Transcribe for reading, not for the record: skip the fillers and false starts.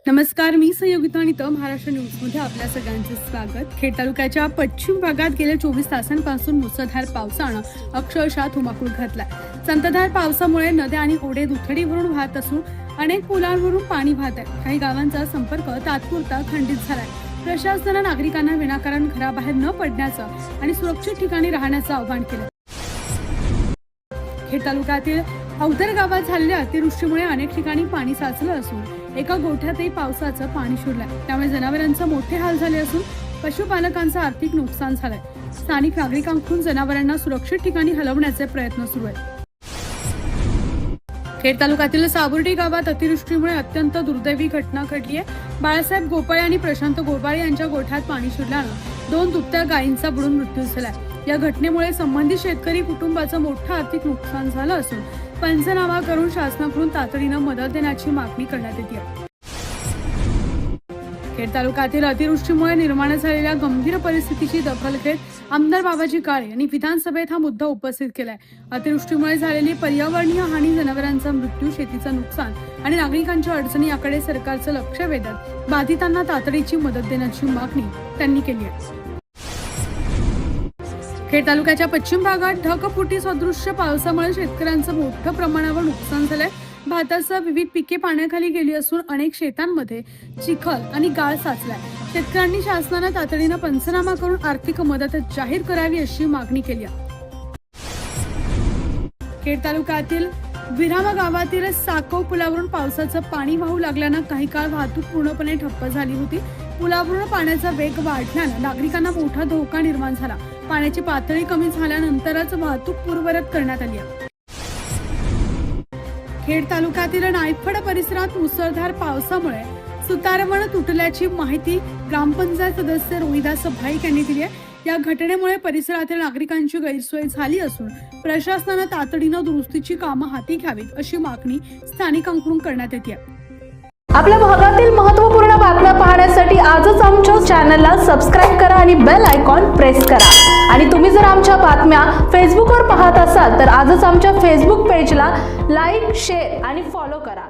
नमस्कार, मी संयोगिता आणि महाराष्ट्र न्यूजमध्ये आपल्या सगळ्यांचे स्वागत। खेड तालुक्याच्या पश्चिम भागात गेल्या 24 तासांपासून मुसळधार पावसानं अक्षरशः धुमाकूळ घातलाय। संततधार पावसामुळे नद्या आणि ओढे दुथडी भरून वाहत असून अनेक पुलांवरून पाणी वाहत आहे। काही गावांचा संपर्क तात्पुरता खंडित झालाय। प्रशासनाने नागरिकांना विनाकारण घराबाहेर न पडण्याचं आणि सुरक्षित ठिकाणी राहण्याचं आवाहन केलं। खेड तालुक्यातील अवधर गावात झालेल्या अतिवृष्टीमुळे अनेक ठिकाणी पाणी साचलं असून एका गोठ्यातही पावसाचं पाणी शिरलंय। त्यामुळे जनावरांचे मोठे हाल झाले असून पशुपालकांचं आर्थिक नुकसान झालंय। स्थानिक नागरिकांकडून जनावरांना सुरक्षित ठिकाणी हलवण्याचे प्रयत्न सुरू आहेत। खेड तालुक्यातील साबुर्डी गावात अतिवृष्टीमुळे अत्यंत दुर्दैवी घटना घडली आहे। बाळासाहेब गोपाळे आणि प्रशांत गोपाळे यांच्या गोठ्यात पाणी शिरल्यानं 2 दुभत्या गायींचा बुडून मृत्यू झालाय। या घटनेमुळे संबंधित शेतकरी कुटुंबाचं मोठं आर्थिक नुकसान झालं असून पंचनामा करून शासनाकडून तातडीनं मदत देण्याची मागणी करण्यात येते। खेड तालुक्यातील अतिवृष्टीमुळे निर्माण झालेल्या गंभीर परिस्थितीची दखल घेत आमदार बाबाजी काळे यांनी विधानसभेत हा मुद्दा उपस्थित केलाय। अतिवृष्टीमुळे झालेली पर्यावरणीय हानी, जनावरांचा मृत्यू, शेतीचं नुकसान आणि नागरिकांच्या अडचणी याकडे सरकारचं लक्ष वेधत बाधितांना तातडीची मदत देण्याची मागणी त्यांनी केली आहे। खेड तालुक्याच्या पश्चिम भागात ढगफुटी सदृश्य पावसामुळे शेतकऱ्यांचं मोठ्या प्रमाणावर नुकसान झालंय। भातासह विविध पिके पाण्याखाली गेली असून अनेक शेतांमध्ये चिखल आणि गाळ साचलाय। शेतकऱ्यांनी शासनाने तातडीनं पंचनामा करून आर्थिक मदत जाहीर करावी अशी मागणी केली आहे। खेड तालुक्यातील विरामा गावातील साकव पुलावरून पावसाचं पाणी वाहू लागल्यानं काही काळ वाहतूक पूर्णपणे ठप्प झाली होती। पुलावरून पाण्याचा वेग वाढल्यानं नागरिकांना मोठा धोका निर्माण झाला। पाण्याची पातळी कमी झाल्यानंतरच वाहतूक पूर्ववत करण्यात आली आहे। खेड तालुक्यातील नायफड परिसरात मुसळधार पावसामुळे सुतारवण तुटल्याची माहिती ग्रामपंचायत सदस्य रोहिदास भाईक यांनी दिली आहे। या घटनेमुळे परिसरातील नागरिकांची गैरसोय झाली असून प्रशासनाने तातडीनं दुरुस्तीची कामं हाती घ्यावीत अशी मागणी स्थानिकांकडून करण्यात येते। आपल्या भागातील महत्त्वपूर्ण बातम्या पाहण्यासाठी आजच आमच्या चॅनलला सबस्क्राइब करा आणि बेल आयकॉन प्रेस करा। आणि तुम्ही जर आमच्या बातम्या फेसबुकवर पाहत असाल तर आजच आमच्या फेसबुक पेजला लाईक, शेअर आणि फॉलो करा।